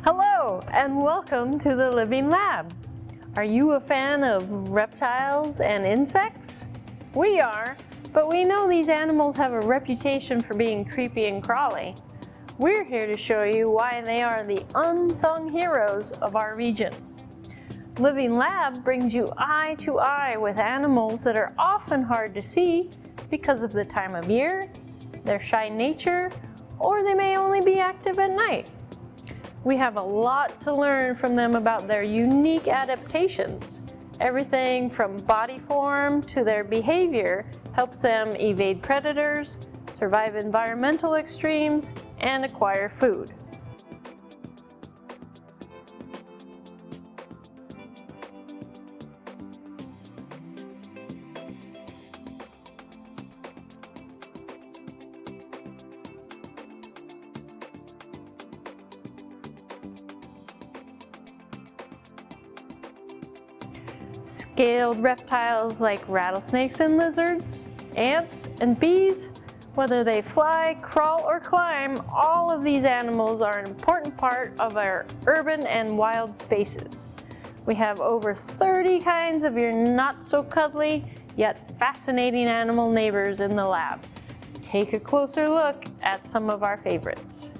Hello and welcome to the Living Lab. Are you a fan of reptiles and insects? We are, but we know these animals have a reputation for being creepy and crawly. We're here to show you why they are the unsung heroes of our region. Living Lab brings you eye to eye with animals that are often hard to see because of the time of year, their shy nature, or they may only be active at night. We have a lot to learn from them about their unique adaptations. Everything from body form to their behavior helps them evade predators, survive environmental extremes, and acquire food. Scaled reptiles like rattlesnakes and lizards, ants and bees, whether they fly, crawl, or climb, all of these animals are an important part of our urban and wild spaces. We have over 30 kinds of your not-so-cuddly, yet fascinating animal neighbors in the lab. Take a closer look at some of our favorites.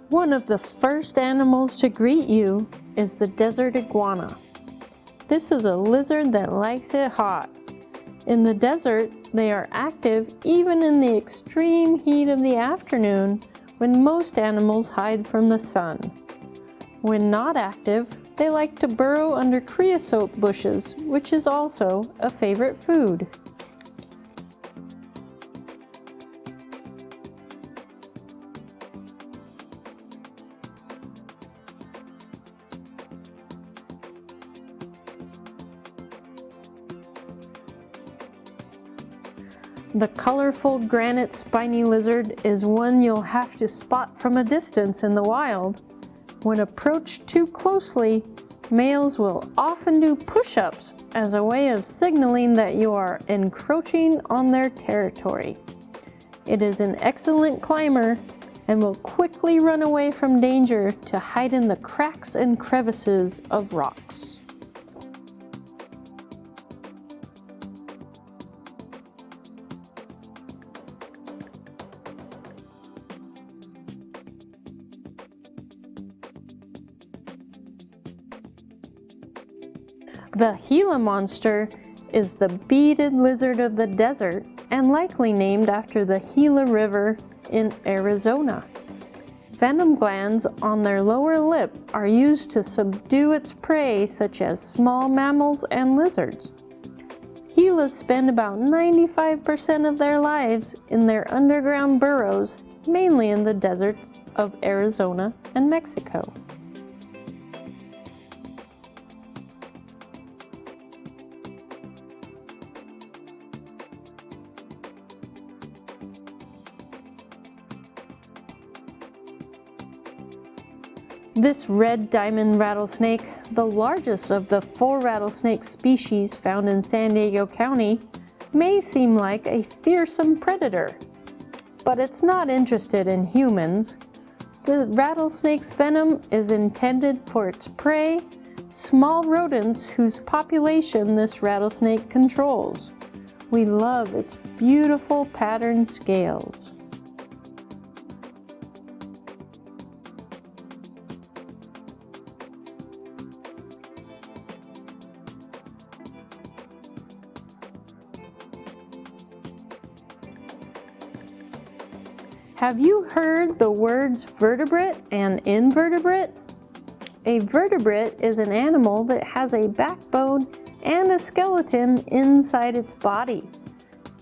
One of the first animals to greet you is the desert iguana. This is a lizard that likes it hot. In the desert, they are active even in the extreme heat of the afternoon when most animals hide from the sun. When not active, they like to burrow under creosote bushes, which is also a favorite food. The colorful granite spiny lizard is one you'll have to spot from a distance in the wild. When approached too closely, males will often do push-ups as a way of signaling that you are encroaching on their territory. It is an excellent climber and will quickly run away from danger to hide in the cracks and crevices of rocks. The Gila monster is the beaded lizard of the desert and likely named after the Gila River in Arizona. Venom glands on their lower lip are used to subdue its prey, such as small mammals and lizards. Gilas spend about 95% of their lives in their underground burrows, mainly in the deserts of Arizona and Mexico. This red diamond rattlesnake, the largest of the 4 rattlesnake species found in San Diego County, may seem like a fearsome predator, but it's not interested in humans. The rattlesnake's venom is intended for its prey, small rodents whose population this rattlesnake controls. We love its beautiful patterned scales. Have you heard the words vertebrate and invertebrate? A vertebrate is an animal that has a backbone and a skeleton inside its body.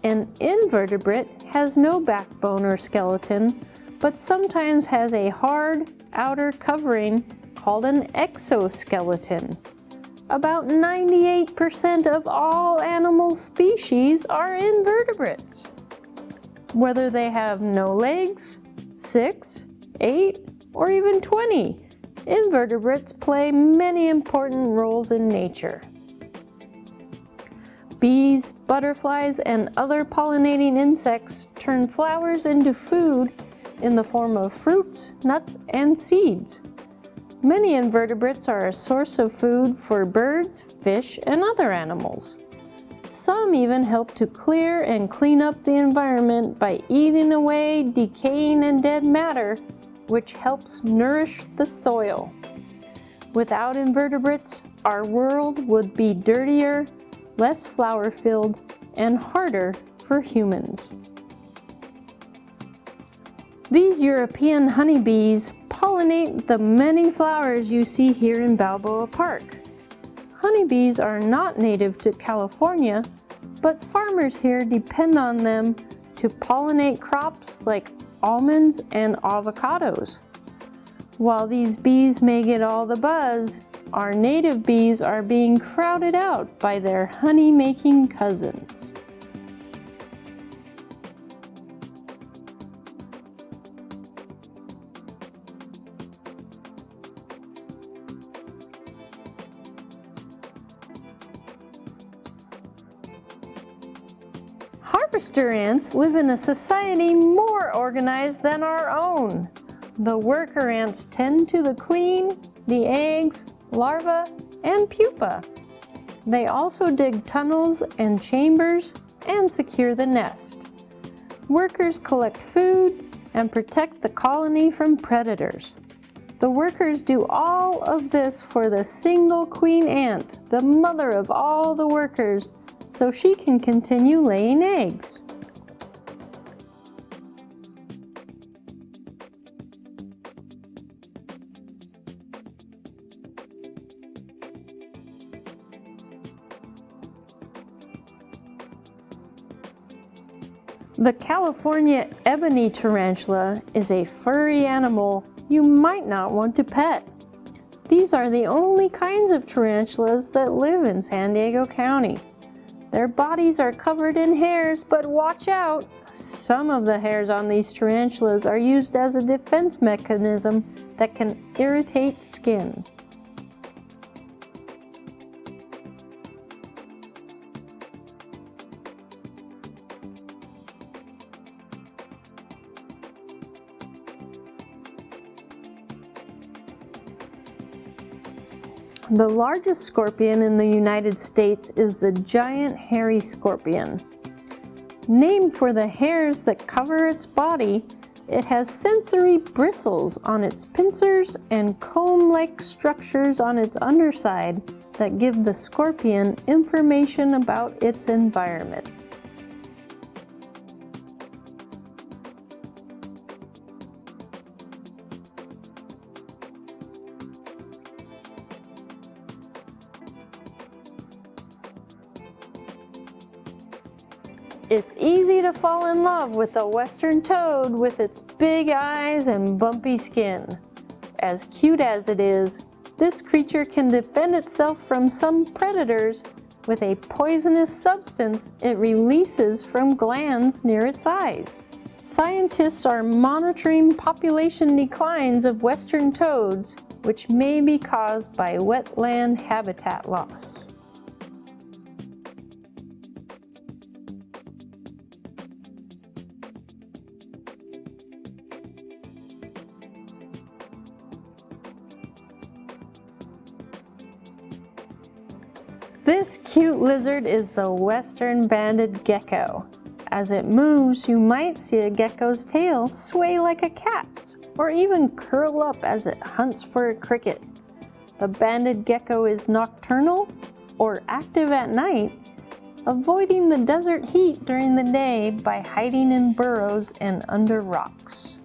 An invertebrate has no backbone or skeleton, but sometimes has a hard outer covering called an exoskeleton. About 98% of all animal species are invertebrates. Whether they have no legs, 6, 8, or even 20, invertebrates play many important roles in nature. Bees, butterflies, and other pollinating insects turn flowers into food in the form of fruits, nuts, and seeds. Many invertebrates are a source of food for birds, fish, and other animals. Some even help to clear and clean up the environment by eating away decaying and dead matter, which helps nourish the soil. Without invertebrates, our world would be dirtier, less flower-filled, and harder for humans. These European honeybees pollinate the many flowers you see here in Balboa Park. Honeybees are not native to California, but farmers here depend on them to pollinate crops like almonds and avocados. While these bees may get all the buzz, our native bees are being crowded out by their honey-making cousins. Harvester ants live in a society more organized than our own. The worker ants tend to the queen, the eggs, larvae, and pupa. They also dig tunnels and chambers and secure the nest. Workers collect food and protect the colony from predators. The workers do all of this for the single queen ant, the mother of all the workers, so she can continue laying eggs. The California ebony tarantula is a furry animal you might not want to pet. These are the only kinds of tarantulas that live in San Diego County. Their bodies are covered in hairs, but watch out! Some of the hairs on these tarantulas are used as a defense mechanism that can irritate skin. The largest scorpion in the United States is the giant hairy scorpion. Named for the hairs that cover its body, it has sensory bristles on its pincers and comb-like structures on its underside that give the scorpion information about its environment. It's easy to fall in love with the western toad with its big eyes and bumpy skin. As cute as it is, this creature can defend itself from some predators with a poisonous substance it releases from glands near its eyes. Scientists are monitoring population declines of western toads, which may be caused by wetland habitat loss. This cute lizard is the western banded gecko. As it moves, you might see a gecko's tail sway like a cat's, or even curl up as it hunts for a cricket. The banded gecko is nocturnal, or active at night, avoiding the desert heat during the day by hiding in burrows and under rocks.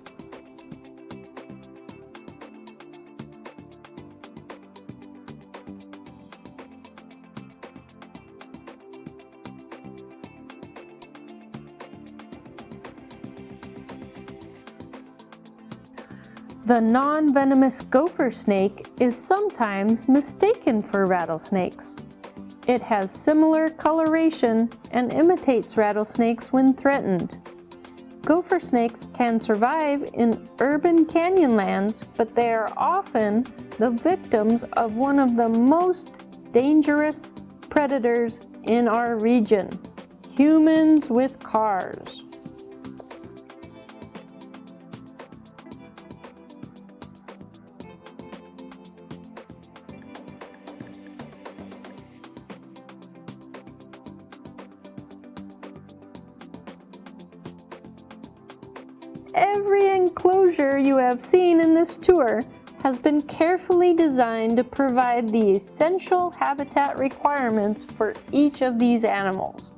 The non-venomous gopher snake is sometimes mistaken for rattlesnakes. It has similar coloration and imitates rattlesnakes when threatened. Gopher snakes can survive in urban canyonlands, but they are often the victims of one of the most dangerous predators in our region: humans with cars. Every enclosure you have seen in this tour has been carefully designed to provide the essential habitat requirements for each of these animals.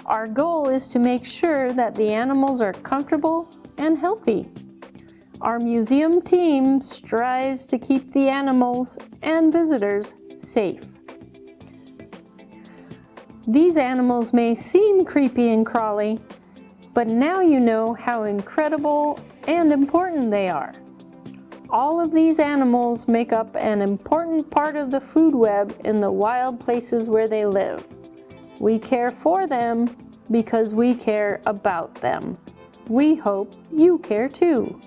Our goal is to make sure that the animals are comfortable and healthy. Our museum team strives to keep the animals and visitors safe. These animals may seem creepy and crawly, but now you know how incredible and important they are. All of these animals make up an important part of the food web in the wild places where they live. We care for them because we care about them. We hope you care too.